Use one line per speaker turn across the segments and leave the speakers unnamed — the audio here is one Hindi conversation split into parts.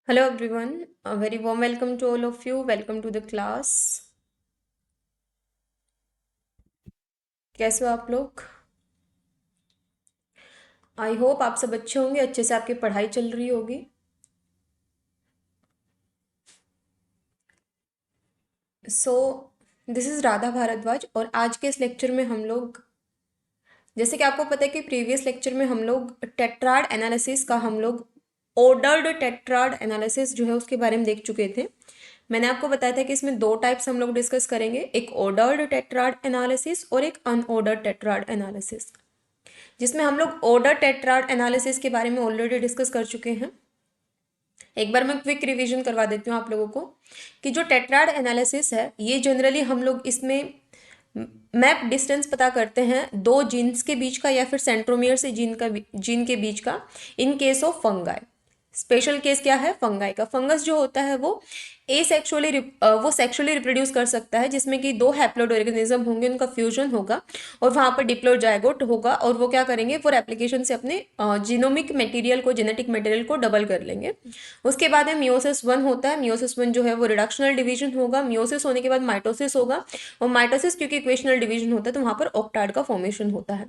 Hello everyone, a very warm welcome to all of you. Welcome to the class. कैसे हो आप लोग? आई होप आप सब अच्छे होंगे, अच्छे से आपकी पढ़ाई चल रही होगी. So this is Radha Bharadwaj और आज के इस लेक्चर में हम लोग, जैसे कि आपको पता है कि प्रीवियस लेक्चर में हम लोग टेट्राड एनालिसिस का हम लोग ऑर्डर्ड टेट्राड एनालिसिस जो है उसके बारे में देख चुके थे. मैंने आपको बताया था कि इसमें दो टाइप्स हम लोग डिस्कस करेंगे, एक ऑर्डर्ड टेट्राड एनालिसिस और एक अनऑर्डर्ड टेट्राड एनालिसिस, जिसमें हम लोग ऑर्डर टेट्राड एनालिसिस के बारे में ऑलरेडी डिस्कस कर चुके हैं. एक बार मैं क्विक रिवीजन करवा देती हूँ आप लोगों को कि जो टेट्राड एनालिसिस है ये जनरली हम लोग इसमें मैप डिस्टेंस पता करते हैं दो जीन्स के बीच का या फिर सेंट्रोमियर से जीन के बीच का, in case of fungi. Special case क्या है? फंगाई का. फंगस जो होता है वो वो सेक्सुअली रिप्रोड्यूस कर सकता है, जिसमें कि दो हैप्लोइड ऑर्गेनिज्म होंगे, उनका फ्यूजन होगा और वहां पर डिप्लोइड जायगोट होगा और वो क्या करेंगे, फॉर एप्लीकेशन से अपने जीनोमिक मटेरियल को, जेनेटिक मटेरियल को डबल कर लेंगे. उसके बाद में मियोसिस वन होता है. मियोसिस वन जो है वो रिडक्शनल डिवीजन होगा. मियोसिस होने के बाद माइटोसिस होगा और माइटोसिस क्योंकि इक्वेशनल डिवीजन होता है तो वहां पर ऑक्टाइड का फॉर्मेशन होता है.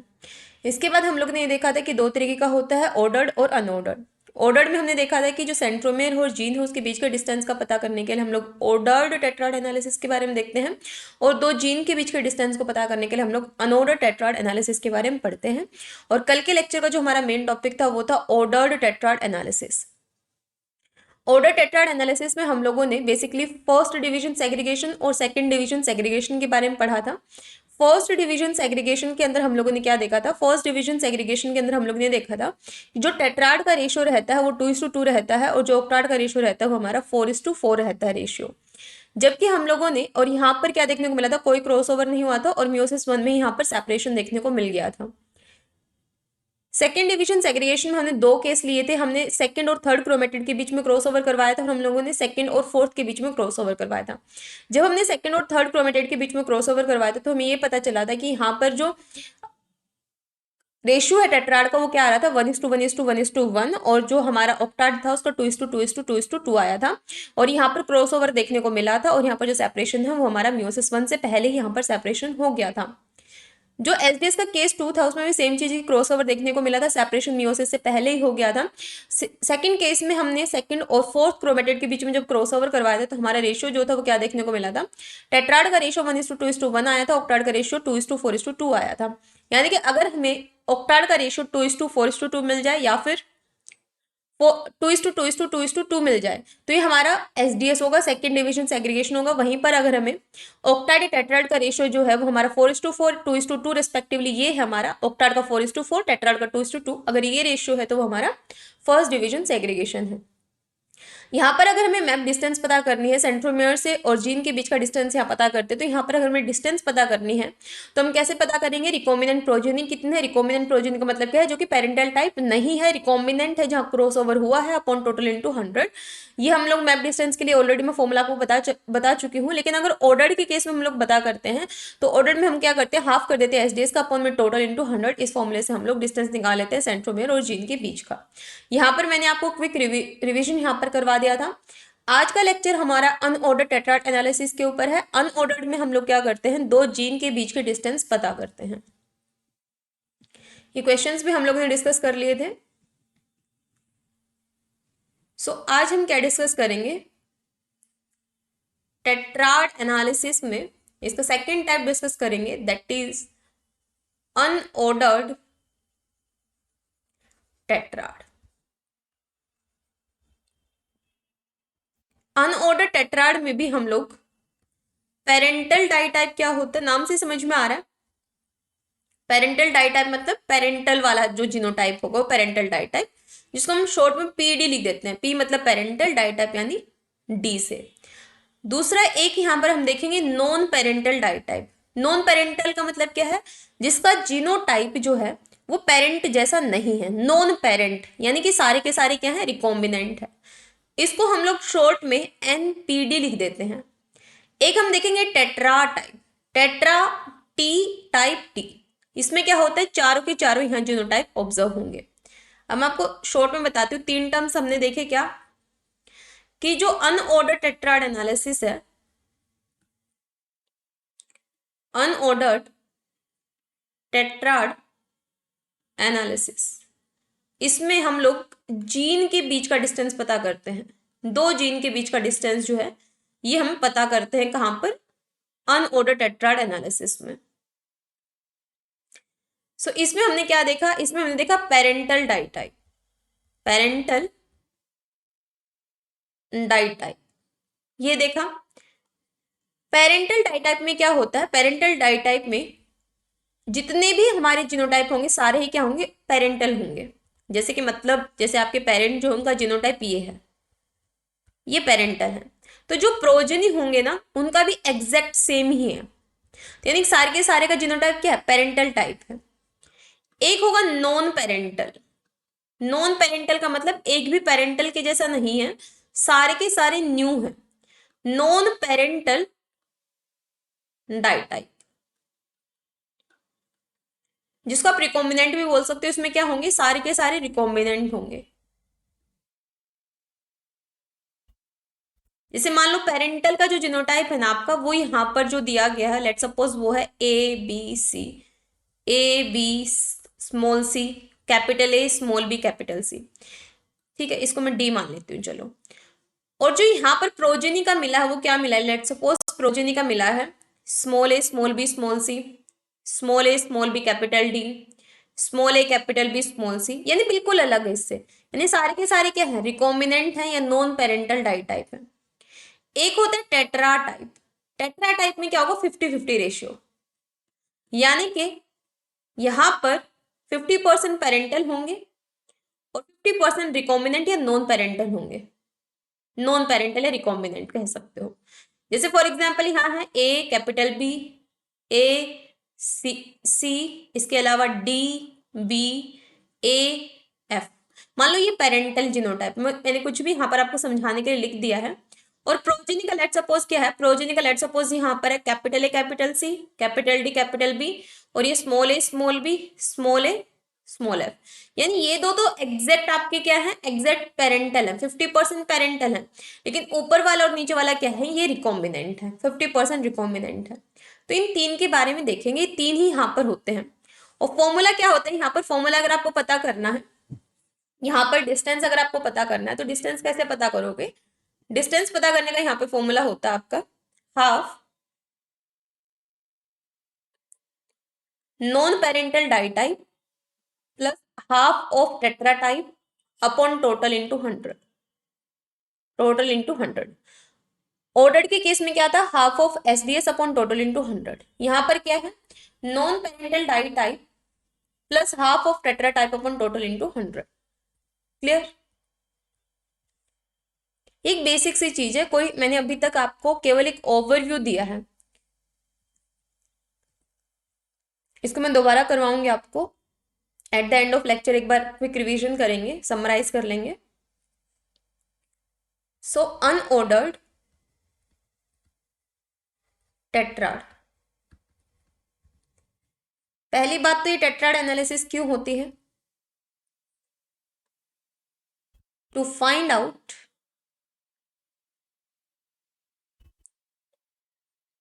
इसके बाद हम लोग ने ये देखा था कि दो तरीके का होता है, ऑर्डर्ड और अनऑर्डर्ड. ऑर्डर्ड में हमने देखा था कि जो सेंट्रोमेयर और जीन है उसके बीच के डिस्टेंस का पता करने के लिए हम लोग ऑर्डर्ड टेट्राड एनालिसिस के बारे में देखते हैं, और दो जीन के बीच के डिस्टेंस को पता करने के लिए हम लोग अनऑर्डर्ड टेट्राड एनालिसिस के बारे में पढ़ते हैं. और कल के लेक्चर का जो हमारा मेन टॉपिक था वो था ordered tetrad analysis. Order tetrad analysis में हम लोगों ने बेसिकली फर्स्ट डिवीजन सेग्रीगेशन और सेकंड डिवीजन सेग्रीगेशन के बारे में पढ़ा था. फर्स्ट डिवीजन सेग्रीगेशन के अंदर हम लोगों ने क्या देखा था? फर्स्ट डिवीजन सेग्रीगेशन के अंदर हम लोगों ने देखा था कि जो टेट्राड का रेशियो रहता है वो 2:2 रहता है और जो ऑक्टाड का रेशियो रहता है वो हमारा 4:4 रहता है रेशियो. जबकि हम लोगों ने, और यहाँ पर क्या देखने को मिला था, कोई क्रॉसओवर नहीं हुआ था और मियोसिस वन में यहाँ पर सेपरेशन देखने को मिल गया था. सेकेंड डिवीजन सेग्रीगेशन में हमने दो केस लिए थे. हमने सेकंड और थर्ड क्रोमेटिड के बीच में क्रॉसओवर करवाया था और हम लोगों ने सेकंड और फोर्थ के बीच में क्रॉसओवर करवाया था. जब हमने सेकंड और थर्ड क्रोमेटिड के बीच में क्रॉसओवर करवाया था तो हमें ये पता चला था कि यहाँ पर जो रेशियो है टेट्राड का वो क्या आ रहा था, 1:1:1:1, और जो हमारा ऑक्टाड था उसका 2:2:2:2 आया था. और यहाँ पर क्रॉसओवर देखने को मिला था और यहाँ पर जो सेपरेशन है वो हमारा मियोसिस वन से पहले ही यहाँ पर सेपरेशन हो गया था. जो एसडीएस का केस 2 था उसमें भी सेम चीज की क्रॉसओवर देखने को मिला था, सेपरेशन मियोसिस से पहले ही हो गया था. सेकंड केस में हमने सेकंड और फोर्थ क्रोमेटिड के बीच में जब क्रॉसओवर करवाया था तो हमारा रेशियो जो था वो क्या देखने को मिला था, टेट्राड का रेशियो 1:2:1 आया था, ऑक्टाड का रेशियो 2:4:2 आया था. यानी कि अगर हमें ऑक्टाड का रेशियो 2:4:2 मिल जाए या फिर 2:2:2:2 मिल जाए तो ये हमारा एसडीएस होगा, सेकंड डिवीजन सेग्रीगेशन होगा. वहीं पर अगर हमें ऑक्टाइड टेट्राइड का रेशियो जो है वो हमारा 4:4 2:2 रिस्पेक्टिवली, ये है हमारा ऑक्टाइड का 4:4 टेट्राइड का 2:2, अगर ये रेशियो है तो वो हमारा फर्स्ट डिवीजन सेग्रीगेशन है. यहाँ पर अगर हमें मैप डिस्टेंस पता करनी है, सेंट्रोमियर से और जीन के बीच का डिस्टेंस यहाँ पता करते हैं, तो यहाँ पर अगर हमें डिस्टेंस पता करनी है तो हम कैसे पता करेंगे? रिकॉम्बिनेंट प्रोजेनी कितने है. रिकॉम्बिनेंट प्रोजेनी का मतलब क्या है? जो कि पेरेंटल टाइप नहीं है, रिकॉम्बिनेंट है, जहाँ क्रॉस ओवर हुआ है अपॉन टोटल इंटू 100. ये हम लोग मैप डिस्टेंस के लिए ऑलरेडी मैं फॉर्मूला को बता चुकी हूँ. लेकिन अगर ऑर्डर के केस में हम लोग बता करते हैं तो ऑर्डर में हम क्या करते हैं, हाफ कर देते हैं एसडीएस का अपॉन में टोटल इंटू 100. इस फॉर्मूले से हम लोग डिस्टेंस निकाल लेते हैं सेंट्रोमियर और जीन के बीच का. यहाँ पर मैंने आपको क्विक रिविजन यहाँ पर करवा दिया था. आज का लेक्चर हमारा अनऑर्डर्ड टेट्राड एनालिसिस के ऊपर है. अनऑर्डर्ड में हम लोग क्या करते हैं, दो जीन के बीच के डिस्टेंस पता करते हैं. ये क्वेश्चंस भी हम लोगों ने डिस्कस कर लिए थे. आज हम क्या डिस्कस करेंगे, टेट्राड एनालिसिस में इसका सेकंड टाइप डिस्कस करेंगे, that is unordered tetrad. Unordered tetrad में भी हम लोग पेरेंटल डाइटाइप क्या होता है, नाम से समझ में आ रहा है. पेरेंटल डाइटाइप मतलब पेरेंटल वाला जो जीनोटाइप होगा वो पेरेंटल डाइटाइप, जिसको हम शॉर्ट में पीडी लिख देते हैं. पी मतलब पेरेंटल, डाइटाइप यानी डी से. दूसरा एक यहां पर हम देखेंगे non parental ditype. Non parental का मतलब क्या है? जिसका जीनोटाइप जो है वो पेरेंट जैसा नहीं है. नॉन पेरेंट यानी कि सारे के सारे क्या है, रिकॉम्बिनेंट है. इसको हम लोग शॉर्ट में एनपीडी लिख देते हैं. एक हम देखेंगे tetra type. Tetra T type T, इसमें क्या होता है, चारों के चारों यहाँ जीनोटाइप ऑब्जर्व होंगे. अब मैं आपको शॉर्ट में बताती हूँ. तीन टर्म्स हमने देखे क्या, कि जो अनऑर्डर्ड टेट्राड एनालिसिस है, अनऑर्डर्ड टेट्राड एनालिसिस, इसमें हम लोग जीन के बीच का डिस्टेंस पता करते हैं। दो जीन के बीच का डिस्टेंस जो है ये हम पता करते हैं कहां पर, अनऑर्डर्ड टेट्राड एनालिसिस में। सो इसमें हमने क्या देखा, इसमें हमने देखा पेरेंटल डाइटाइप, पेरेंटल डाइटाइप ये देखा। पेरेंटल डाइटाइप में क्या होता है, पेरेंटल डाइटाइप में जितने भी हमारे जीनोटाइप होंगे सारे ही क्या होंगे, पेरेंटल होंगे। जैसे कि मतलब जैसे आपके पेरेंट जो उनका जीनोटाइप ये है, ये पेरेंटल है, तो जो प्रोजेनी होंगे ना उनका भी एग्जैक्ट सेम ही है। तो यानी सारे के सारे का जीनोटाइप क्या है, पेरेंटल टाइप है। एक होगा नॉन पेरेंटल, नॉन पेरेंटल का मतलब एक भी पेरेंटल के जैसा नहीं है, सारे के सारे न्यू है, नॉन पेरेंटल डाइटाइप, जिसको आप रिकॉम्बिनेंट भी बोल सकते हो। इसमें क्या होंगे, सारे के सारे रिकॉम्बिनेंट होंगे। जैसे मान लो पेरेंटल का जो जीनोटाइप है ना आपका, वो यहां पर जो दिया गया है, लेट सपोज वो है A B C, A B small C, capital A small B capital C, ठीक है, इसको मैं डी मान लेती हूँ चलो। और जो यहाँ पर प्रोजेनी का मिला है वो क्या मिला है, लेट सपोज प्रोजेनी का मिला है small A small B small C, small A small B capital D, small A capital B small C, यानी बिल्कुल अलग है इससे। यानी सारे के सारे क्या है, रिकॉम्बिनेंट है या नॉन पेरेंटल डाइटाइप है। एक होता है टेट्रा टाइप, टेट्रा टाइप में क्या होगा, 50-50 रेशियो, यानी कि यहां पर 50% पेरेंटल होंगे और 50% रिकॉम्बिनेंट या नॉन पेरेंटल होंगे, नॉन पेरेंटल या रिकॉम्बिनेंट कह सकते हो। जैसे फॉर एग्जाम्पल यहाँ है ए कैपिटल बी, ए सी सी, इसके अलावा डी बी ए एफ। मान लो ये पेरेंटल जीनोटाइप, मैंने कुछ भी यहाँ पर आपको समझाने के लिए लिख दिया है। और प्रोजेनी का लेट सपोज क्या है, प्रोजेनी का लेट सपोज यहाँ पर है capital A capital C, capital D capital B, और ये small A small B small A small F. यानी ये दो तो एग्जैक्ट आपके क्या है, एग्जैक्ट पेरेंटल है, 50% पेरेंटल है। लेकिन ऊपर वाला और नीचे वाला क्या है, ये रिकॉम्बिनेंट है, 50% रिकॉम्बिनेंट है। तो इन तीन के बारे में देखेंगे, ये तीन ही यहाँ पर होते हैं। और फॉर्मूला क्या होता है यहाँ पर, फॉर्मूला अगर आपको पता करना है, यहाँ पर डिस्टेंस अगर आपको पता करना है तो डिस्टेंस कैसे पता करोगे, डिस्टेंस पता करने का यहाँ पे फॉर्मूला होता है आपका half non parental ditype plus half of tetratype upon total into 100, total into 100। Ordered के केस में क्या था, half of S D S upon total into 100। यहाँ पर क्या है, non parental ditype plus half of tetratype upon total into 100। Clear, एक बेसिक सी चीज है, कोई मैंने अभी तक आपको केवल एक ओवरव्यू दिया है, इसको मैं दोबारा करवाऊंगी आपको at the end of lecture, एक बार क्विक रिवीजन करेंगे, समराइज कर लेंगे। सो अनऑर्डर्ड टेट्राड, पहली बात तो ये टेट्राड एनालिसिस क्यों होती है, to find out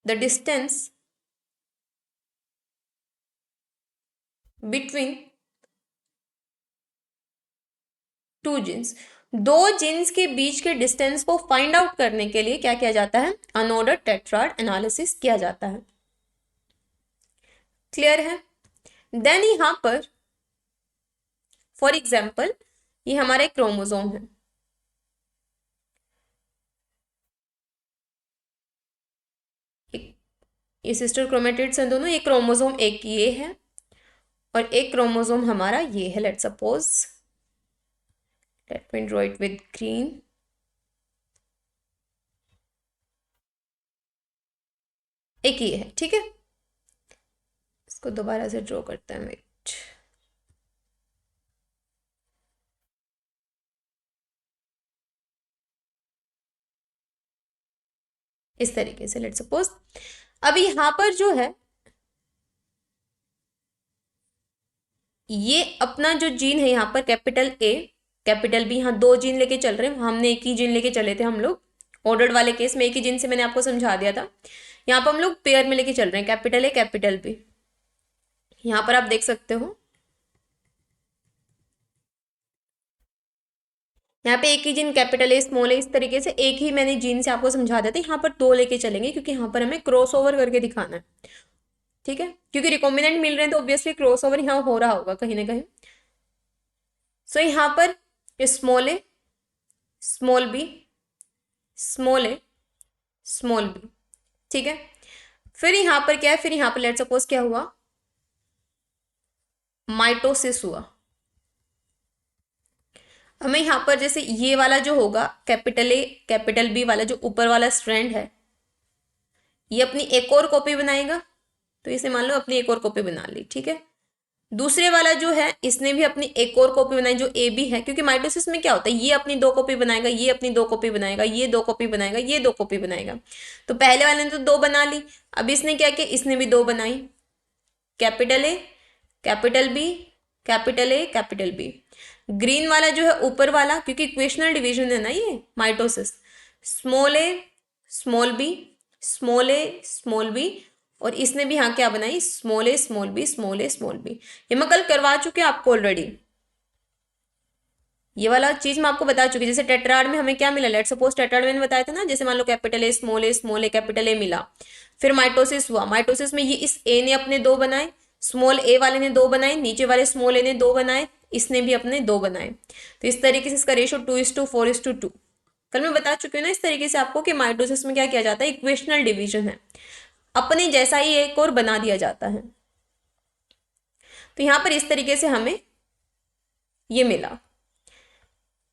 the distance between two genes, दो जीन्स के बीच के डिस्टेंस को फाइंड आउट करने के लिए क्या किया जाता है, अनऑर्डर्ड टेट्राड एनालिसिस किया जाता है। क्लियर है। देन यहां पर फॉर एग्जाम्पल ये हमारा एक क्रोमोसोम है, ये सिस्टर क्रोमेटिड्स हैं दोनों, ये क्रोमोसोम एक ये है और एक क्रोमोसोम हमारा ये है, let suppose, let me draw it with green, एक ये है, ठीक है। इसको दोबारा से ड्रॉ करते हैं, वेट, इस तरीके से लेट सपोज। अब यहां पर जो है ये अपना जो जीन है यहाँ पर कैपिटल ए, कैपिटल बी, यहाँ दो जीन लेके चल रहे हैं, हमने एक ही जीन लेके चले थे हम लोग। ऑर्डर्ड वाले केस में एक ही जीन से मैंने आपको समझा दिया था। यहाँ पर हम लोग पेयर में लेके चल रहे हैं, कैपिटल ए कैपिटल बी। यहाँ पर आप देख सकते हो, यहाँ पे एक ही जीन कैपिटल ए स्मॉल ए, इस तरीके से एक ही मैंने जीन से आपको समझा दिया था। यहाँ पर दो लेके चलेंगे क्योंकि यहाँ पर हमें क्रॉस ओवर करके दिखाना है, ठीक है, क्योंकि रिकॉम्बिनेंट मिल रहे हैं तो ऑब्वियसली क्रॉस ओवर यहाँ हो रहा होगा कहीं ना कहीं। सो यहाँ पर small A small B small A small B, ठीक है। फिर यहाँ पर क्या है, फिर यहाँ पर लेट सपोज क्या हुआ, माइटोसिस हुआ। हमें यहाँ पर जैसे ये वाला जो होगा कैपिटल ए कैपिटल बी वाला जो ऊपर वाला स्ट्रैंड है, ये अपनी एक और कॉपी बनाएगा, तो इसे मान लो अपनी एक और कॉपी बना ली, ठीक है। दूसरे वाला जो है इसने भी अपनी एक और कॉपी बनाई जो ए बी है, क्योंकि माइटोसिस में क्या होता है, ये अपनी दो कॉपी बनाएगा, ये अपनी दो कॉपी बनाएगा, ये दो कॉपी बनाएगा, ये दो कॉपी बनाएगा। तो पहले वाले ने तो दो बना ली, अब इसने क्या किया, इसने भी दो बनाई, capital A capital B capital A capital B. Green वाला जो है ऊपर वाला, क्योंकि इक्वेशनल डिवीजन है ना ये mitosis, small A small B small A small B, और इसने भी यहाँ क्या बनाई, small A small B small A small B. ये मैं कल करवा चुके आपको ऑलरेडी, ये वाला चीज मैं आपको बता चुकी। जैसे टेट्राड में हमें क्या मिला, लेट सपोज टेट्राड मैंने बताया था ना, जैसे मान लो capital A small A capital A मिला, फिर माइटोसिस हुआ, माइटोसिस में ये इस ए ने अपने दो बनाए, स्मॉल ए वाले ने दो बनाए, नीचे वाले स्मॉल ए ने दो बनाए, इसने भी अपने दो बनाए। तो इस तरीके से इसका रेशो 2:4:2। कल मैं बता चुकी हूँ ना इस तरीके से आपको कि माइटोसिस में क्या किया जाता है, इक्वेशनल डिवीजन है, अपने जैसा ही एक और बना दिया जाता है। तो यहां पर इस तरीके से हमें ये मिला।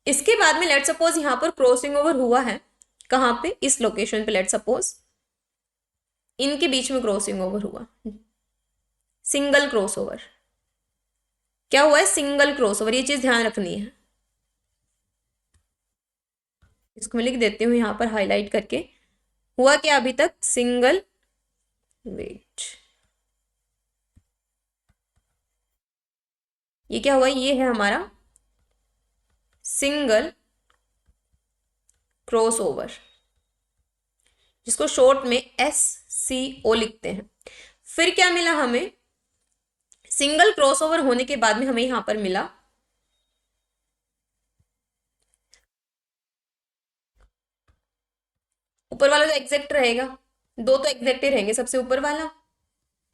इसके बाद में लेट सपोज यहां पर क्रॉसिंग ओवर हुआ है, कहां पे, इस लोकेशन पे लेट सपोज इनके बीच में क्रॉसिंग ओवर हुआ, सिंगल क्रॉस ओवर। क्या हुआ है, सिंगल क्रॉस ओवर, ये चीज ध्यान रखनी है। इसको मैं लिख देती हूँ यहां पर हाईलाइट करके। हुआ क्या अभी तक, सिंगल, वेट, ये क्या हुआ, ये है हमारा सिंगल क्रॉस ओवर, जिसको शॉर्ट में SCO लिखते हैं। फिर क्या मिला हमें, सिंगल क्रॉसओवर होने के बाद में हमें यहां पर मिला ऊपर वाला जो एग्जैक्ट रहेगा, दो तो एग्जैक्ट ही रहेंगे, सबसे ऊपर वाला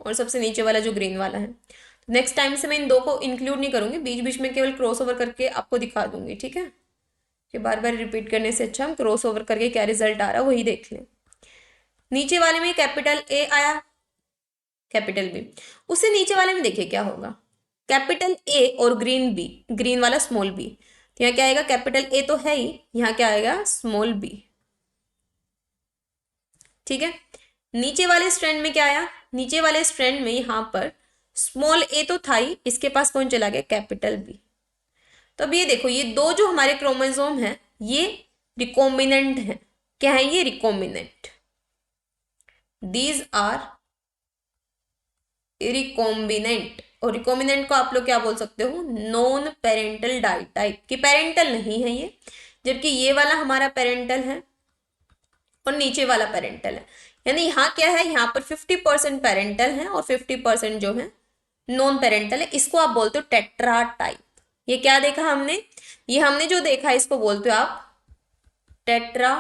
और सबसे नीचे वाला जो ग्रीन वाला है। नेक्स्ट टाइम से मैं इन दो को इंक्लूड नहीं करूंगी, बीच बीच में केवल क्रॉसओवर करके आपको दिखा दूंगी, ठीक है, कि बार बार रिपीट करने से अच्छा हम क्रॉसओवर करके क्या रिजल्ट आ रहा है वही देख लें। नीचे वाले में कैपिटल ए आया, कैपिटल बी, उससे नीचे वाले में देखिए क्या होगा, कैपिटल ए और ग्रीन बी, ग्रीन वाला स्मॉल बी। तो यहाँ क्या आएगा, कैपिटल ए तो है ही, यहाँ क्या आएगा, स्मॉल बी, ठीक है। नीचे वाले स्ट्रैंड में क्या आया, नीचे वाले स्ट्रैंड में यहां पर स्मॉल ए तो था ही, इसके पास कौन चला गया, कैपिटल बी। तो अब ये देखो, ये दो जो हमारे क्रोमोसोम हैं ये रिकॉम्बिनेंट हैं। क्या है ये, रिकॉम्बिनेंट, दीज आर रिकॉम्बिनेंट। और रिकॉम्बिनेंट को आप लोग क्या बोल सकते हो, नॉन पेरेंटल डाइटाइप, कि पेरेंटल नहीं है ये, जबकि ये वाला हमारा पेरेंटल है और नीचे वाला पेरेंटल है। यानी यहाँ क्या है, यहाँ पर 50% पेरेंटल है और 50% जो है नॉन पेरेंटल है। इसको आप बोलते हो टेट्रा टाइप। ये क्या देखा हमने, ये हमने जो देखा इसको बोलते हो आप टेट्रा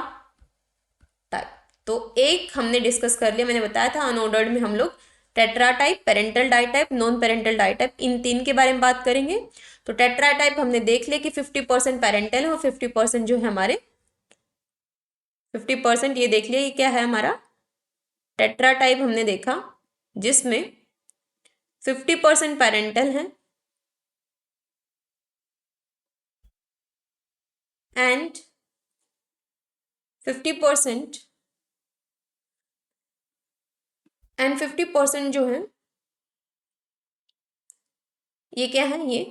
टाइप। तो एक हमने डिस्कस कर लिया, मैंने बताया था अनऑर्डर्ड में हम लोग tetratype, parental ditype, non parental ditype, इन तीन के बारे में बात करेंगे। तो टेट्रा टाइप हमने देख लिया कि 50% पेरेंटल है और 50% जो है हमारे 50% ये देख लिया, ये क्या है हमारा टेट्रा टाइप हमने देखा, जिसमें 50% पेरेंटल है एंड 50% एंड 50% जो है ये क्या है, ये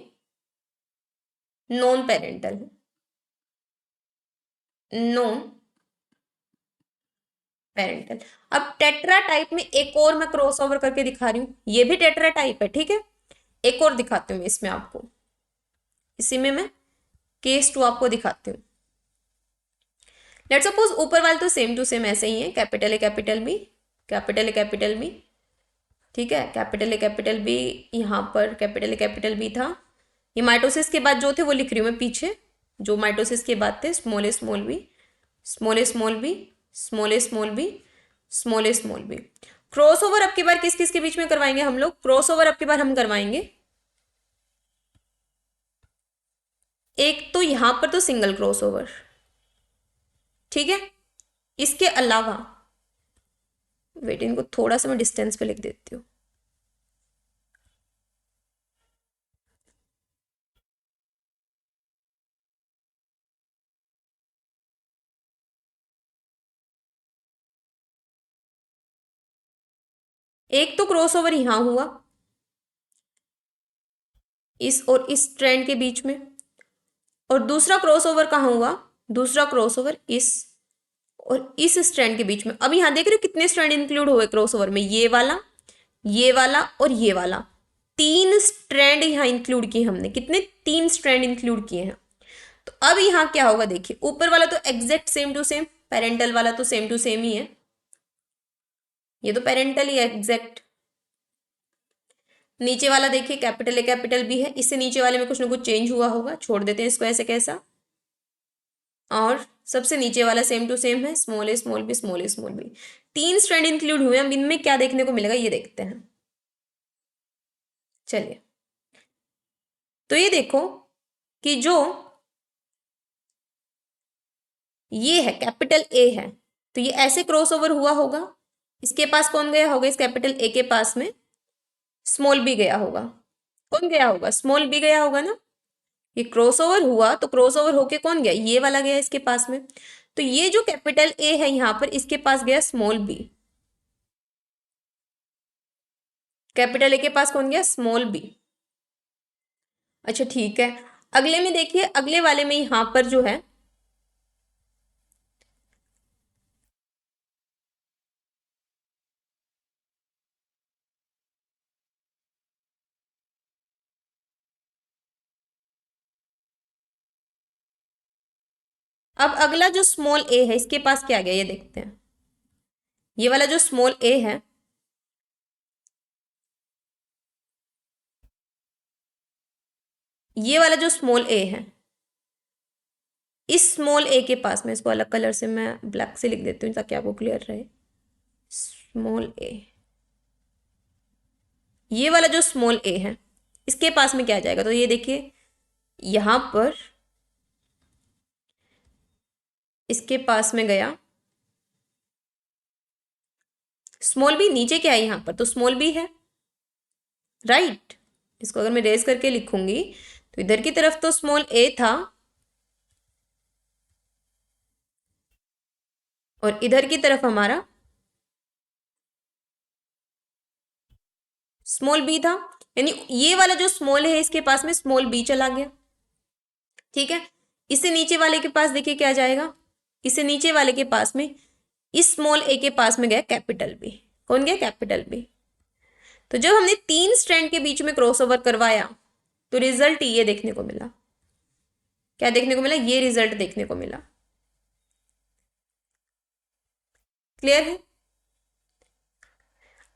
नॉन पेरेंटल है, नॉन पेरेंटल। अब टेट्रा टाइप में एक और मैं क्रॉसओवर करके दिखा रही हूँ, ये भी टेट्रा टाइप है, ठीक है। एक और दिखाती हूँ मैं इसमें आपको, इसी में मैं केस टू आपको दिखाती हूँ। लेट सपोज ऊपर वाले तो सेम टू सेम ऐसे ही है, capital A capital B, capital A capital B, ठीक है, कैपिटल ए कैपिटल बी, यहाँ पर कैपिटल ए कैपिटल बी था। ये माइटोसिस के बाद जो थे वो लिख रही हूँ मैं पीछे, जो माइटोसिस के बाद थे, small A small B, small A small B, small A small B, small A small B. Cross over अब की बार किस किस के बीच में करवाएंगे हम लोग? क्रॉस ओवर अब की बार हम करवाएंगे, एक तो यहां पर तो सिंगल क्रॉस ओवर, ठीक है, इसके अलावा वेट, इनको थोड़ा सा मैं डिस्टेंस पे लिख देती हूँ। एक तो क्रॉसओवर यहां हुआ इस और इस स्ट्रैंड के बीच में, और दूसरा क्रॉसओवर कहाँ हुआ? दूसरा क्रॉसओवर इस और इस स्ट्रैंड के बीच में। अब यहां देख रहे हो कितने स्ट्रैंड इंक्लूड हुए क्रॉसओवर में? ये वाला, ये वाला और ये वाला, तीन स्ट्रैंड यहां इंक्लूड किए हमने। कितने? तीन स्ट्रैंड इंक्लूड किए हैं। तो अब यहां क्या होगा देखिए, ऊपर वाला तो exact same to same, parental वाला तो सेम टू सेम ही है, ये तो पेरेंटल ही है एग्जैक्ट। नीचे वाला देखिए कैपिटल ए कैपिटल बी है, इससे नीचे वाले में कुछ ना कुछ चेंज हुआ होगा, छोड़ देते हैं इसको ऐसे कैसा। और सबसे नीचे वाला सेम टू सेम है, small A small B, small A small B. तीन स्ट्रैंड इंक्लूड हुए, अब इनमें क्या देखने को मिलेगा ये देखते हैं। चलिए, तो ये देखो कि जो ये है कैपिटल ए है, तो ये ऐसे क्रॉस ओवर हुआ होगा, इसके पास कौन गया होगा? इस कैपिटल ए के पास में स्मॉल बी गया होगा। कौन गया होगा? स्मॉल बी गया होगा ना। ये क्रॉसओवर हुआ तो क्रॉसओवर होके कौन गया? ये वाला गया इसके पास में। तो ये जो कैपिटल ए है यहां पर, इसके पास गया स्मॉल बी। कैपिटल ए के पास कौन गया? Small B. अच्छा ठीक है, अगले में देखिए, अगले वाले में यहां पर जो है, अब अगला जो स्मॉल ए है इसके पास क्या गया ये देखते हैं। ये वाला जो स्मॉल ए है, ये वाला जो स्मॉल ए है, इस स्मॉल ए के पास में, इसको अलग कलर से मैं ब्लैक से लिख देती हूँ ताकि आपको क्लियर रहे। स्मॉल ए, ये वाला जो स्मॉल ए है इसके पास में क्या जाएगा? तो ये देखिए यहां पर इसके पास में गया स्मॉल बी। नीचे क्या है यहां पर? तो स्मॉल बी है, राइट। इसको अगर मैं रेज करके लिखूंगी तो इधर की तरफ तो स्मॉल ए था और इधर की तरफ हमारा स्मॉल बी था, यानी ये वाला जो स्मॉल है इसके पास में स्मॉल बी चला गया, ठीक है। इससे नीचे वाले के पास देखिए क्या जाएगा, इससे नीचे वाले के पास में इस स्मॉल ए के पास में गया कैपिटल बी। कौन गया? Capital B. तो जब हमने तीन स्ट्रैंड के बीच में क्रॉसओवर करवाया तो रिजल्ट ये देखने को मिला। क्या देखने को मिला? ये रिजल्ट देखने को मिला। क्लियर है?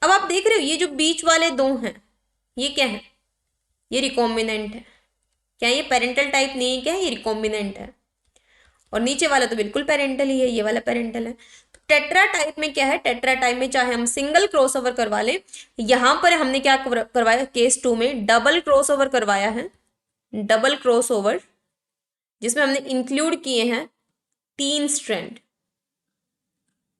अब आप देख रहे हो ये जो बीच वाले दो हैं ये क्या है? ये रिकॉम्बिनेंट है। क्या ये पेरेंटल टाइप नहीं है? क्या है? ये रिकॉम्बिनेंट है। और नीचे वाला तो बिल्कुल पेरेंटल ही है, ये वाला पेरेंटल है। तो टेट्रा टाइप में क्या है? टेट्रा टाइप में चाहे हम सिंगल क्रॉसओवर करवा लें, यहां पर हमने क्या करवाया? केस टू में डबल क्रॉसओवर करवाया है। डबल क्रॉसओवर जिसमें हमने इंक्लूड किए हैं तीन स्ट्रैंड।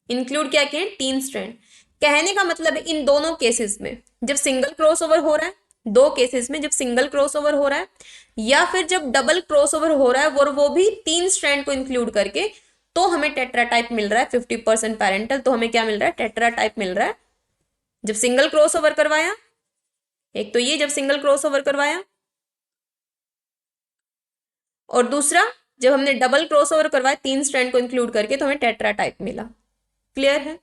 इंक्लूड क्या किए? तीन स्ट्रैंड। कहने का मतलब है इन दोनों केसेस में जब सिंगल क्रॉसओवर हो रहा है, दो केसेस में जब सिंगल क्रॉसओवर हो रहा है या फिर जब डबल क्रॉसओवर हो रहा है और वो भी तीन स्ट्रैंड को इंक्लूड करके, तो हमें टेट्रा टाइप मिल रहा है। 50% पैरेंटल, तो हमें क्या मिल रहा है? टेट्रा टाइप मिल रहा है। जब सिंगल क्रॉसओवर करवाया, एक तो ये जब सिंगल क्रॉसओवर करवाया, और दूसरा जब हमने डबल क्रॉसओवर करवाया तीन स्ट्रैंड को इंक्लूड करके, तो हमें टेट्रा टाइप मिला। क्लियर है?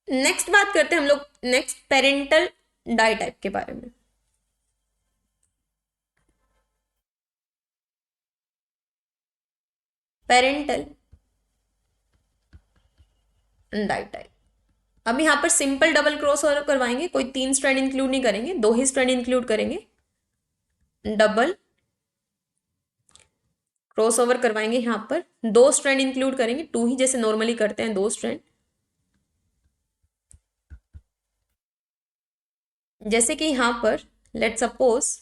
नेक्स्ट बात करते हैं हम लोग नेक्स्ट पेरेंटल डाई टाइप के बारे में। पेरेंटल डाइटाइप। अब यहाँ पर सिंपल डबल क्रॉस ओवर करवाएंगे, कोई 3 स्ट्रैंड इंक्लूड नहीं करेंगे, 2 ही स्ट्रैंड इंक्लूड करेंगे। डबल क्रॉस ओवर करवाएंगे, यहाँ पर 2 स्ट्रैंड इंक्लूड करेंगे, 2 ही जैसे नॉर्मली करते हैं 2 स्ट्रैंड। जैसे कि यहाँ पर let suppose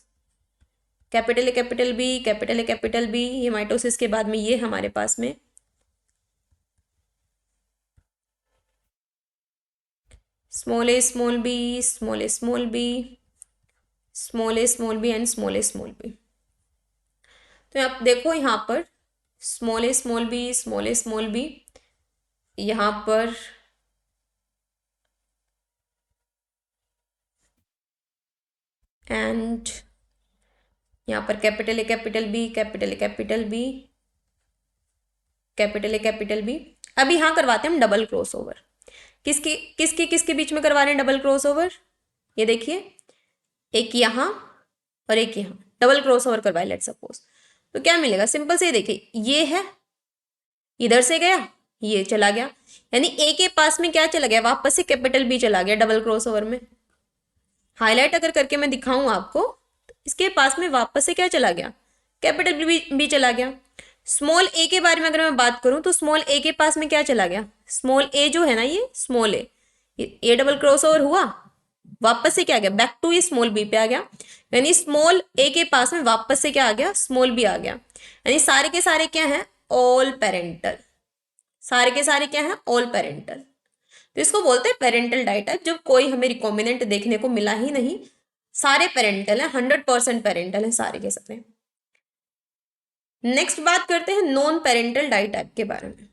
capital A capital B, capital A capital B, ये माइटोसिस के बाद में ये हमारे पास में small A small B, small A small B, small A small B and small A small B. तो आप देखो यहाँ पर small A small B, small A small B, यहाँ पर एंड यहाँ पर capital A capital B, capital A capital B, capital A capital B. अब यहाँ करवाते हैं हम डबल क्रॉस ओवर। किसके किसके किसके बीच में करवा रहे हैं डबल क्रॉस ओवर? ये देखिए, एक यहाँ और एक यहाँ डबल क्रॉस ओवर करवाए लेट सपोज। तो क्या मिलेगा? सिंपल से देखिए, ये है, इधर से गया, ये चला गया, यानी ए के पास में क्या चला गया? वापस से कैपिटल बी चला गया डबल क्रॉस ओवर में। हाईलाइट अगर करके मैं दिखाऊं आपको, तो इसके पास में वापस से क्या चला गया? कैपिटल बी चला गया। स्मॉल ए के बारे में अगर मैं बात करूं तो स्मॉल ए के पास में क्या चला गया? स्मॉल ए जो है ना, ये स्मॉल ए, ये डबल क्रॉस ओवर हुआ, वापस से क्या आ गया? बैक टू ये स्मॉल बी पे आ गया। यानी स्मॉल ए के पास में वापस से क्या आ गया? स्मॉल बी आ गया। यानी सारे के सारे क्या हैं? All parental. सारे के सारे क्या हैं? All parental. तो इसको बोलते हैं पेरेंटल डाइटाइप। जब कोई हमें रिकॉम्बिनेंट देखने को मिला ही नहीं, सारे पेरेंटल है, 100% पेरेंटल है सारे के सारे। नेक्स्ट बात करते हैं नॉन पेरेंटल डाइटाइप के बारे में।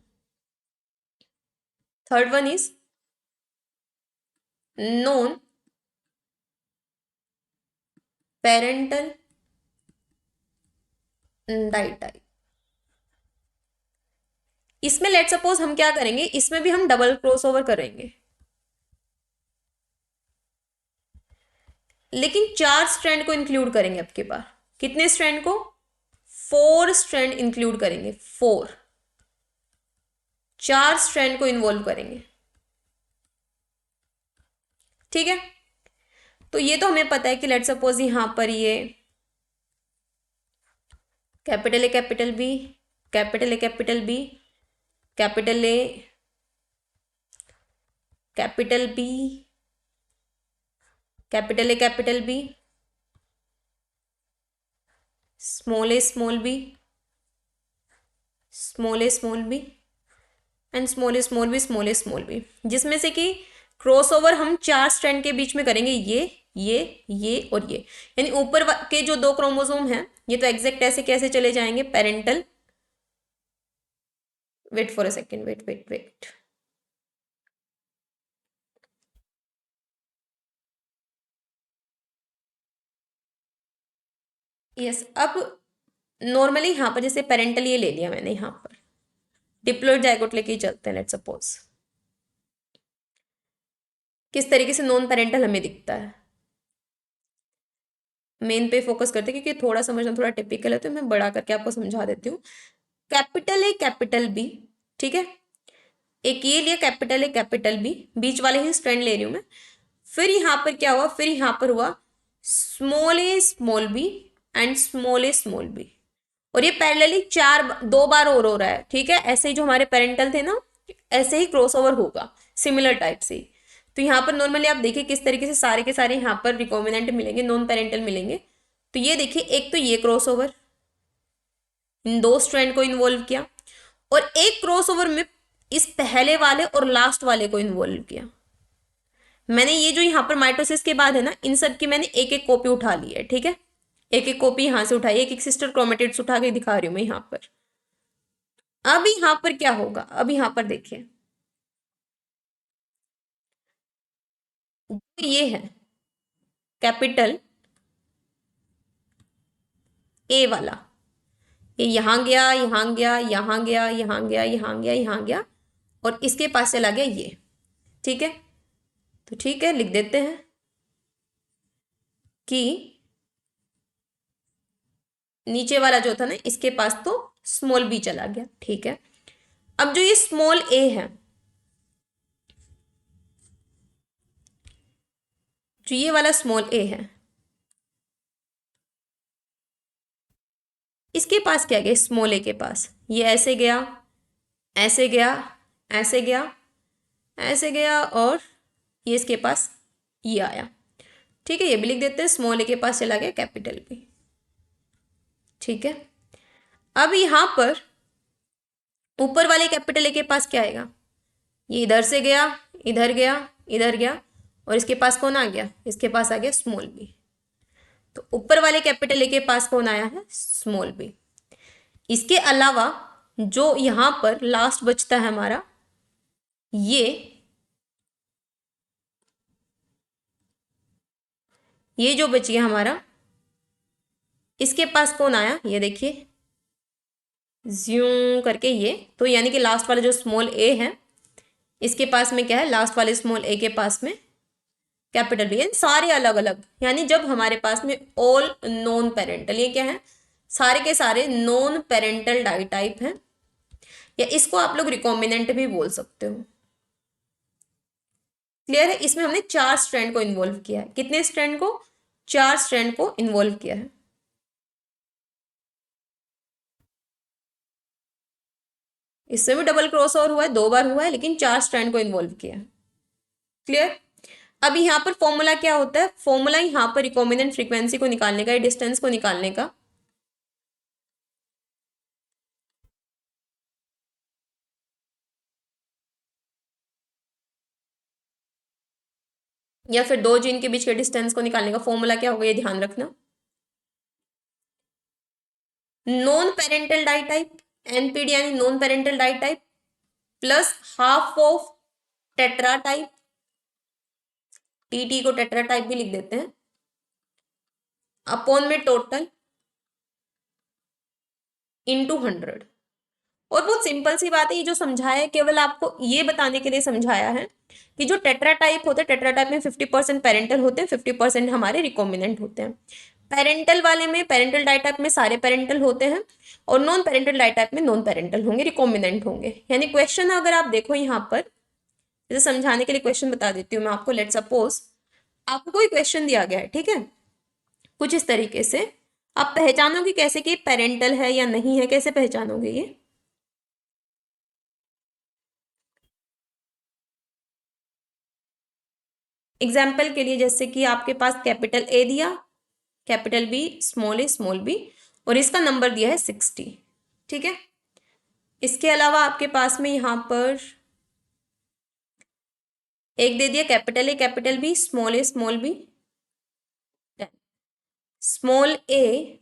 Third one is non parental ditype. इसमें लेट सपोज हम क्या करेंगे, इसमें भी हम डबल क्रॉस ओवर करेंगे, लेकिन 4 स्ट्रैंड को इंक्लूड करेंगे। आपके पास कितने स्ट्रैंड को? 4 स्ट्रैंड इंक्लूड करेंगे, 4 स्ट्रैंड को इन्वॉल्व करेंगे। ठीक है, तो ये तो हमें पता है कि लेट सपोज यहां पर ये capital A capital B, capital A capital B, capital A capital B, capital A capital B, small A small B, small A small B and small A small B, small A small B, जिसमें से कि क्रॉसओवर हम 4 स्ट्रैंड के बीच में करेंगे, ये और ये। यानी ऊपर के जो 2 क्रोमोसोम हैं, ये तो एग्जैक्ट ऐसे कैसे चले जाएंगे? Parental, wait for a second, wait. Yes, अब नॉर्मली यहाँ पर जैसे पेरेंटल ये ले लिया मैंने, यहाँ पर डिप्लॉइड जाइगोट लेके ही चलते हैं लेट सपोज। किस तरीके से नॉन पेरेंटल हमें दिखता है, मेन पे फोकस करते हैं क्योंकि थोड़ा समझना थोड़ा टिपिकल है, तो मैं बड़ा करके आपको समझा देती हूँ। कैपिटल ए कैपिटल बी, ठीक है, एक ये लिया कैपिटल ए कैपिटल बी, बीच वाले ही स्ट्रैंड ले रही हूं मैं। फिर यहां पर क्या हुआ? फिर यहां पर हुआ small A small B and small A small B, और ये पैरेलली 2 बार और हो रहा है। ठीक है, ऐसे ही जो हमारे पेरेंटल थे ना, ऐसे ही क्रॉसओवर होगा सिमिलर टाइप से। तो यहाँ पर नॉर्मली आप देखिए किस तरीके से सारे के सारे यहाँ पर रिकॉम्बिनेंट मिलेंगे, नॉन पेरेंटल मिलेंगे। तो ये देखिए, एक तो ये क्रॉसओवर इन 2 स्ट्रैंड को इन्वॉल्व किया, और एक क्रॉसओवर में इस पहले वाले और लास्ट वाले को इन्वॉल्व किया। मैंने ये जो यहाँ पर माइटोसिस के बाद है ना, इन सब की मैंने एक एक कॉपी उठा ली है। ठीक है, एक एक कॉपी यहां से उठाई, एक एक सिस्टर क्रोमेटिड्स उठा के दिखा रही हूं मैं यहाँ पर। अब यहाँ पर क्या होगा? अब यहाँ पर देखिए, ये है कैपिटल ए वाला, ये यहां गया, यहां गया, यहां गया, यहां गया, यहां गया, यहां गया, और इसके पास चला गया ये। ठीक है, तो ठीक है, लिख देते हैं कि नीचे वाला जो था ना, इसके पास तो स्मॉल बी चला गया, ठीक है। अब जो ये स्मॉल ए है, जो ये वाला स्मॉल ए है, इसके पास क्या गया, स्मॉल ए के पास ये ऐसे गया, ऐसे गया, ऐसे गया, ऐसे गया, और ये इसके पास ये आया, ठीक है। ये भी लिख देते हैं, स्मॉल ए के पास चला गया कैपिटल बी, ठीक है। अब यहां पर ऊपर वाले कैपिटल ए के पास क्या आएगा, ये इधर से गया, इधर गया, इधर गया, और इसके पास कौन आ गया, इसके पास आ गया स्मॉल बी। तो ऊपर वाले कैपिटल ए के पास कौन आया है, स्मॉल बी। इसके अलावा जो यहां पर लास्ट बचता है हमारा, ये जो बच गया हमारा, इसके पास कौन आया, ये देखिए ज्यूं करके ये, तो यानी कि लास्ट वाला जो स्मॉल ए है, इसके पास में क्या है, लास्ट वाले स्मॉल ए के पास में कैपिटल बी, यानी सारे अलग अलग। यानी जब हमारे पास में ऑल नॉन पेरेंटल, ये क्या है, सारे के सारे नॉन पेरेंटल डाई टाइप हैं, या इसको आप लोग रिकॉम्बिनेंट भी बोल सकते हो। क्लियर है। इसमें हमने 4 स्ट्रैंड को इन्वॉल्व किया है। कितने स्ट्रैंड को, 4 स्ट्रैंड को इन्वॉल्व किया है। इससे भी डबल क्रॉस ओवर हुआ है, 2 बार हुआ है, लेकिन 4 स्ट्रैंड को इन्वॉल्व किया है। क्लियर। अब यहाँ पर फॉर्मूला क्या होता है, फॉर्मूला यहाँ पर रिकॉम्बिनेंट फ्रीक्वेंसी को निकालने का, डिस्टेंस को निकालने का, या फिर 2 जीन के बीच के डिस्टेंस को निकालने का फॉर्मूला क्या होगा, ये ध्यान रखना। Non parental ditype, NPD यानी non parental ditype, plus half of tetratype, TT को टेट्रा टाइप भी लिख देते हैं, अपॉन में टोटल इंटू 100। और बहुत सिंपल सी बात है, ये जो समझाया है केवल आपको ये बताने के लिए समझाया है कि जो टेट्रा टाइप होते हैं, टेट्रा टाइप में 50% पेरेंटल होते हैं, 50% हमारे रिकॉम्बिनेंट होते हैं। पेरेंटल वाले में, पेरेंटल डाई टाइप में सारे पेरेंटल होते हैं, और नॉन पेरेंटल डाई टाइप में नॉन पेरेंटल होंगे, रिकॉम्बिनेंट होंगे। यानी क्वेश्चन अगर आप देखो यहाँ पर, जैसे समझाने के लिए क्वेश्चन बता देती हूँ मैं आपको। लेट सपोज आपको कोई क्वेश्चन दिया गया है, ठीक है, कुछ इस तरीके से, आप पहचानोगे कैसे कि पेरेंटल है या नहीं है, कैसे पहचानोगे ये, एग्जाम्पल के लिए जैसे कि आपके पास कैपिटल ए दिया, कैपिटल बी, स्मॉल बी, और इसका नंबर दिया है 60, ठीक है। इसके अलावा आपके पास में यहां पर एक दे दिया capital B, small B, small A,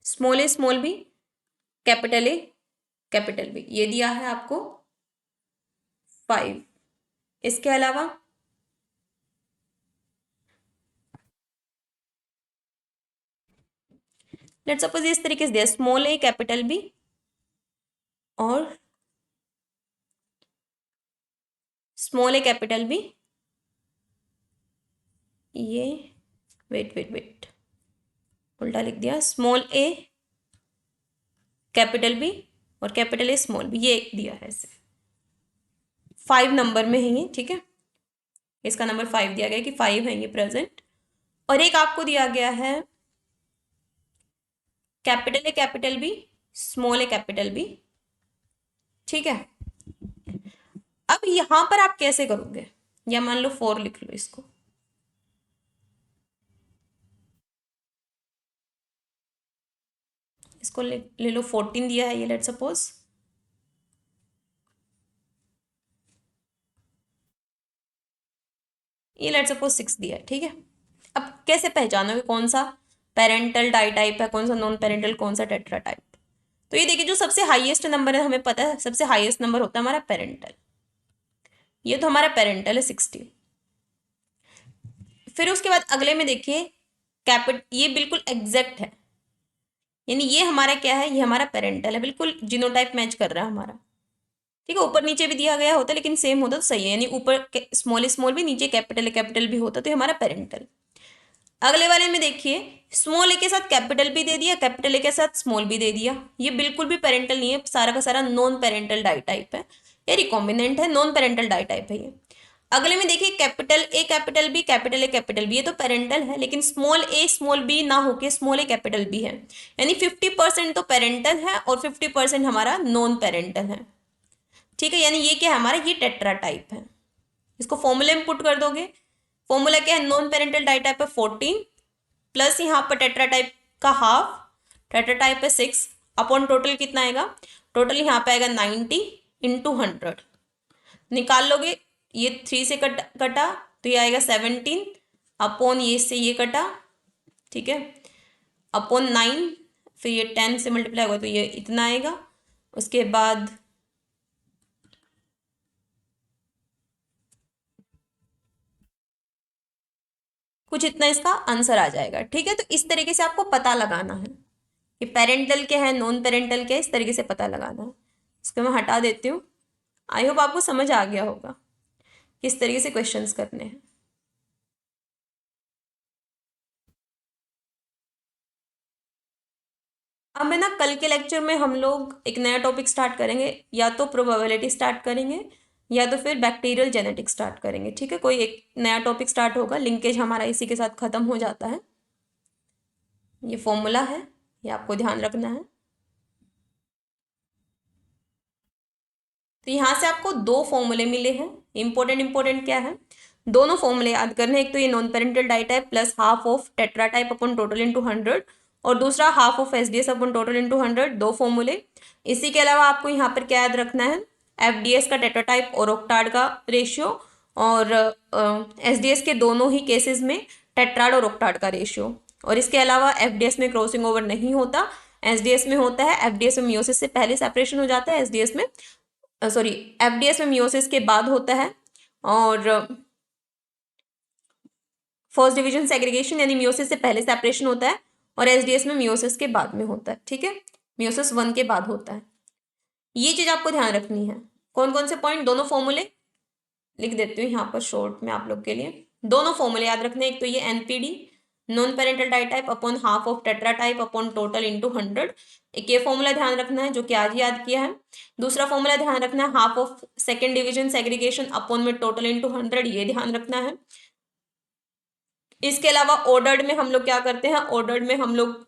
small B, capital A, capital B, ये दिया है आपको 5। इसके अलावा लेट्स सपोज इस तरीके से दिया, स्मॉल ए, कैपिटल बी, और स्मॉल ए, कैपिटल बी, ये वेट उल्टा लिख दिया, स्मॉल ए, कैपिटल बी, और कैपिटल ए, स्मॉल बी, ये एक दिया है ऐसे 5 नंबर में है ये, ठीक है। इसका नंबर 5 दिया गया कि 5 है ये प्रेजेंट। और एक आपको दिया गया है capital A, capital B, small A, capital B, ठीक है। अब यहां पर आप कैसे करोगे, या मान लो 4 लिख लो इसको, इसको ले लो 14 दिया है ये, लेट सपोज, ये लेट सपोज 6 दिया है, ठीक है। अब कैसे पहचानोगे कौन सा पेरेंटल डाई टाइप है, कौन सा नॉन पेरेंटल, कौन सा टेट्रा टाइप। तो ये देखिए, जो सबसे हाईएस्ट नंबर है, हमें पता है सबसे हाईएस्ट नंबर होता है हमारा पेरेंटल, ये तो हमारा पेरेंटल है 60। फिर उसके बाद अगले में देखिए ये बिल्कुल एग्जैक्ट है, यानी ये हमारा क्या है, ये हमारा पेरेंटल है, बिल्कुल जीनोटाइप मैच कर रहा है हमारा, ठीक है। ऊपर नीचे भी दिया गया होता लेकिन सेम होता तो सही है, यानी ऊपर स्मॉल भी, नीचे कैपिटल भी होता, तो ये हमारा पेरेंटल। अगले वाले में देखिए, स्मॉल ए के साथ कैपिटल भी दे दिया, कैपिटल ए के साथ स्मॉल भी दे दिया। ये बिल्कुल भी पेरेंटल नहीं है, सारा का सारा नॉन पेरेंटल डाई टाइप है, ये रिकॉम्बिनेंट है, नॉन पेरेंटल डाई टाइप है ये। अगले में देखिए, capital A capital B, capital A capital B, ये तो पेरेंटल है, लेकिन स्मॉल ए स्मॉल बी ना होके स्मॉल ए कैपिटल बी है, यानी 50% तो पेरेंटल है और 50% हमारा नॉन पेरेंटल है। ठीक है, यानी ये क्या है हमारा, ये टेट्रा टाइप है। इसको फॉर्मूले में पुट कर दोगे, फॉर्मूला क्या है, नॉन पेरेंटल डाई टाइप है 14 प्लस यहाँ पर टेट्रा टाइप का हाफ, टेट्रा टाइप है 6 अपॉन टोटल कितना आएगा, टोटल यहाँ पे आएगा 90 इंटू 100, निकाल लोगे, ये 3 से कटा तो ये आएगा 17 अपॉन ये से ये कटा, ठीक है, अपॉन 9, फिर ये 10 से मल्टीप्लाई होगा तो ये इतना आएगा, उसके बाद कुछ इतना इसका आंसर आ जाएगा। ठीक है, तो इस तरीके से आपको पता लगाना है कि पेरेंटल क्या है, नॉन पेरेंटल क्या है, इस तरीके से पता लगाना है। इसको मैं हटा देती हूँ। आई होप आपको समझ आ गया होगा किस तरीके से क्वेश्चंस करने हैं। अब है ना, कल के लेक्चर में हम लोग एक नया टॉपिक स्टार्ट करेंगे, या तो प्रोबेबिलिटी स्टार्ट करेंगे या तो फिर बैक्टीरियल जेनेटिक्स स्टार्ट करेंगे। ठीक है, कोई एक नया टॉपिक स्टार्ट होगा, लिंकेज हमारा इसी के साथ खत्म हो जाता है। ये फॉर्मूला है, ये आपको ध्यान रखना है। तो यहाँ से आपको दो फॉर्मूले मिले हैं, इंपॉर्टेंट इंपॉर्टेंट क्या है, दोनों फॉर्मूले याद करने हैं। एक तो ये non parental ditype plus half of tetratype upon total into 100, और दूसरा half of SDS upon total into 100, दो फॉर्मूले। इसी के अलावा आपको यहाँ पर क्या याद रखना है, एफडीएस का टेट्रा टाइप और ऑक्टाड का रेशियो, और एसडीएस के दोनों ही केसेस में टेट्राड और ऑक्टाड का रेशियो। और इसके अलावा एफडीएस में क्रॉसिंग ओवर नहीं होता, एसडीएस में होता है। एफडीएस में मियोसिस से पहले सेपरेशन हो जाता है, एसडीएस में सॉरी एफडीएस में मियोसिस के बाद होता है, और फर्स्ट डिवीजन सेग्रीगेशन यानी मियोसिस से पहले सेपरेशन होता है, और एसडीएस में मियोसिस के बाद में होता है। ठीक है, मियोसिस 1 के बाद होता है। ये चीज आपको ध्यान रखनी है। कौन कौन से पॉइंट, दोनों फॉर्मूले लिख देती हूँ यहाँ पर शॉर्ट में आप लोग के लिए। दोनों फॉर्मूले याद रखने, एक तो ये NPD non parental ditype upon half of tetratype upon total into 100, एक ये फॉर्मूला ध्यान रखना है जो कि आज याद किया है। दूसरा फॉर्मूला ध्यान रखना है half of second division segregation upon में टोटल इंटू 100, ये ध्यान रखना है। इसके अलावा ऑर्डर्ड में हम लोग क्या करते हैं, ऑर्डर्ड में हम लोग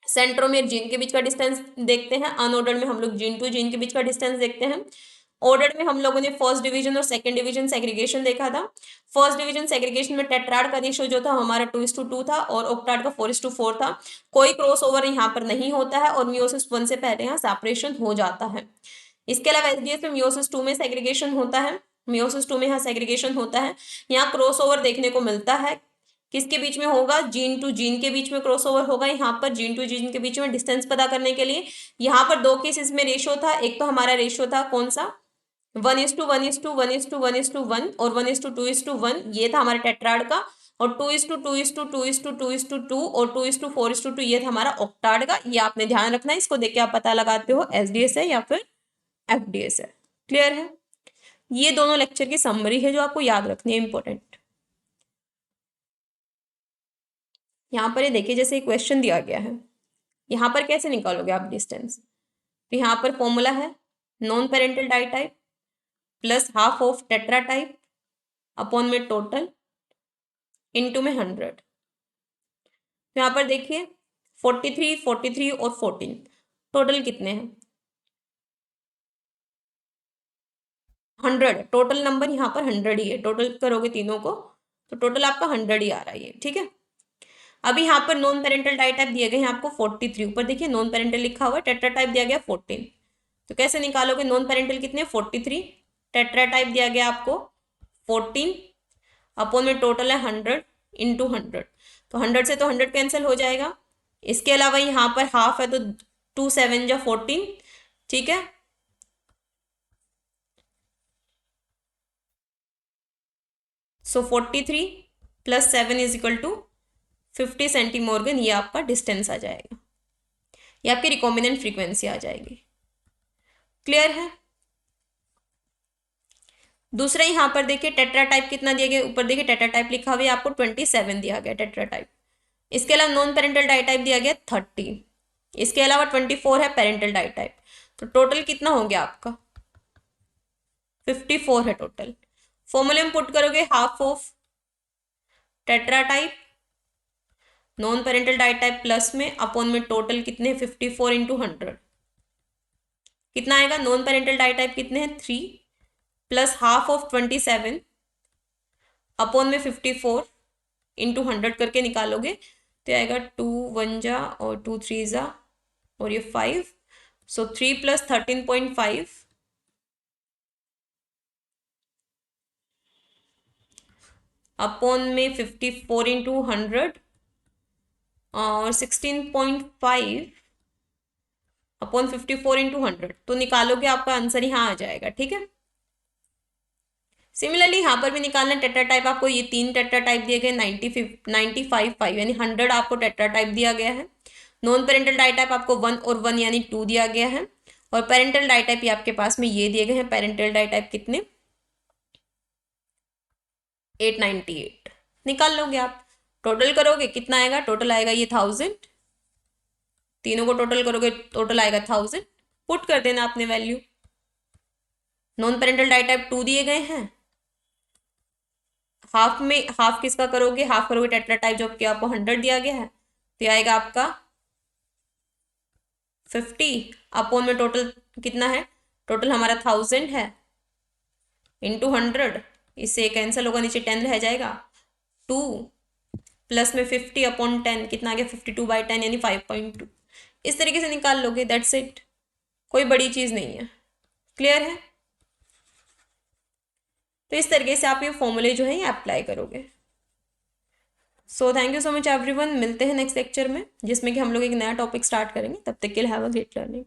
सेंट्रोमेर जीन के बीच का डिस्टेंस देखते हैं, अनऑर्डर्ड में हम लोग जीन टू जीन के बीच का डिस्टेंस देखते हैं। ऑर्डर में हम लोगों ने फर्स्ट डिवीजन और सेकंड डिवीजन सेग्रीगेशन देखा था। फर्स्ट डिवीजन सेग्रीगेशन में टेट्राड का रेशियो जो था हमारा 2:2 था, और ऑक्टाड का 4:4 था। कोई क्रॉस ओवर यहाँ पर नहीं होता है, और मियोसिस 1 से पहले यहाँ सेपरेशन हो जाता है। इसके अलावा एसडीएस में मियोसिस 2 में सेग्रीगेशन होता है, मियोसिस 2 में यहाँ सेग्रीगेशन होता है। यहाँ क्रॉस ओवर देखने को मिलता है, किसके बीच में होगा, जीन टू जीन के बीच में क्रॉसओवर होगा। यहाँ पर जीन टू जीन के बीच में डिस्टेंस पता करने के लिए यहाँ पर दो केसेस में रेशियो था, एक तो हमारा रेशियो था कौन सा, 1:1:1:1:1 और 1:2:1, ये था हमारे टेट्राड का, और 2:2:2:2:2 और 2:4:2 ये था हमारा ऑक्टाड का। ये आपने ध्यान रखना है, इसको देख के आप पता लगाते हो एसडीएस है या फिर एफडीएस है। क्लियर है, ये दोनों लेक्चर की समरी है जो आपको याद रखनी है, इंपॉर्टेंट। यहाँ पर ये देखिए, जैसे क्वेश्चन दिया गया है, यहाँ पर कैसे निकालोगे आप डिस्टेंस, तो यहाँ पर फॉर्मूला है non parental ditype plus half of tetratype upon में टोटल इनटू में 100। तो यहाँ पर देखिए 43, 43 और 14, टोटल कितने हैं, 100। टोटल नंबर यहाँ पर 100 ही है, टोटल करोगे तीनों को तो टोटल आपका 100 ही आ रहा है। ठीक है, अभी यहाँ पर नॉन पेरेंटल डाई टाइप दिए गए हैं आपको 43, ऊपर देखिए नॉन पेरेंटल लिखा हुआ है, टेट्रा टाइप दिया गया 14। तो कैसे निकालोगे, नॉन पेरेंटल कितने 43, टेट्रा टाइप दिया गया आपको 14 अपॉन में टोटल है 100 इंटू 100, तो 100 से तो 100 कैंसिल हो जाएगा। इसके अलावा यहाँ पर हाफ है तो 2 7 जा 14। ठीक है, सो 43 प्लस 7 इज इक्वल टू 50 सेंटीमोर्गन, ये आपका डिस्टेंस आ जाएगा, ये आपकी रिकॉम्बिनेंट फ्रीक्वेंसी आ जाएगी। क्लियर है, दूसरा यहाँ पर देखिए टेट्रा टाइप कितना दिया गया, ऊपर देखिए टेट्रा टाइप लिखा हुआ है, आपको 27 दिया गया टेट्रा टाइप। इसके अलावा नॉन पेरेंटल डाई टाइप दिया गया 30। इसके अलावा 24 है पेरेंटल डाई टाइप। तो टोटल कितना हो गया आपका 54 है टोटल। फॉर्मूले में पुट करोगे half of tetratype non parental ditype plus में अपॉन में टोटल कितने 54 इंटू 100 कितना आएगा। नॉन पेरेंटल डाई टाइप कितने हैं 3 प्लस हाफ ऑफ 27 अपॉन में 54 इंटू 100 करके निकालोगे तो आएगा 2 1 जा और 2 3 जा और ये 5। सो 3 प्लस 13.5 अपॉन में 54 इंटू 100 और 16.5 अपॉन 54 इंटू 100 तो निकालोगे आपका आंसर यहाँ आ जाएगा। ठीक है, सिमिलरली यहाँ पर भी निकालना टेट्रा टाइप। आपको ये 3 टेट्रा टाइप दिए गए 95 यानी 100 आपको टेट्रा टाइप दिया गया है। नॉन पेरेंटल डाई टाइप आपको 1 और 1 यानी 2 दिया गया है। और पेरेंटल डाई टाइप ये आपके पास में ये दिए गए हैं। पेरेंटल डाई टाइप कितने 898 निकाल लोगे आप। टोटल करोगे कितना आएगा, टोटल आएगा ये 1000। तीनों को टोटल करोगे टोटल आएगा 1000। पुट कर देना आपने value. Non parental ditype 2 दिए गए हैं। हाफ में हाफ किसका करोगे, हाफ करोगे टेट्रा टाइप जो कि आपको 100 दिया गया है तो आएगा आपका 50 अपॉन में टोटल कितना है, टोटल हमारा 1000 है इंटू 100। इससे कैंसिल होगा, नीचे 10 रह जाएगा। 2 प्लस में 50 अपॉन 10 कितना आ गया 52/10 यानी 5.2। इस तरीके से निकाल लोगे, दैट्स इट, कोई बड़ी चीज़ नहीं है। क्लियर है। तो इस तरीके से आप ये फॉर्मूले जो है ये अप्लाई करोगे। So thank you so much everyone. मिलते हैं नेक्स्ट लेक्चर में जिसमें कि हम लोग एक नया टॉपिक स्टार्ट करेंगे। तब तक के लिए हैव अ ग्रेट लर्निंग।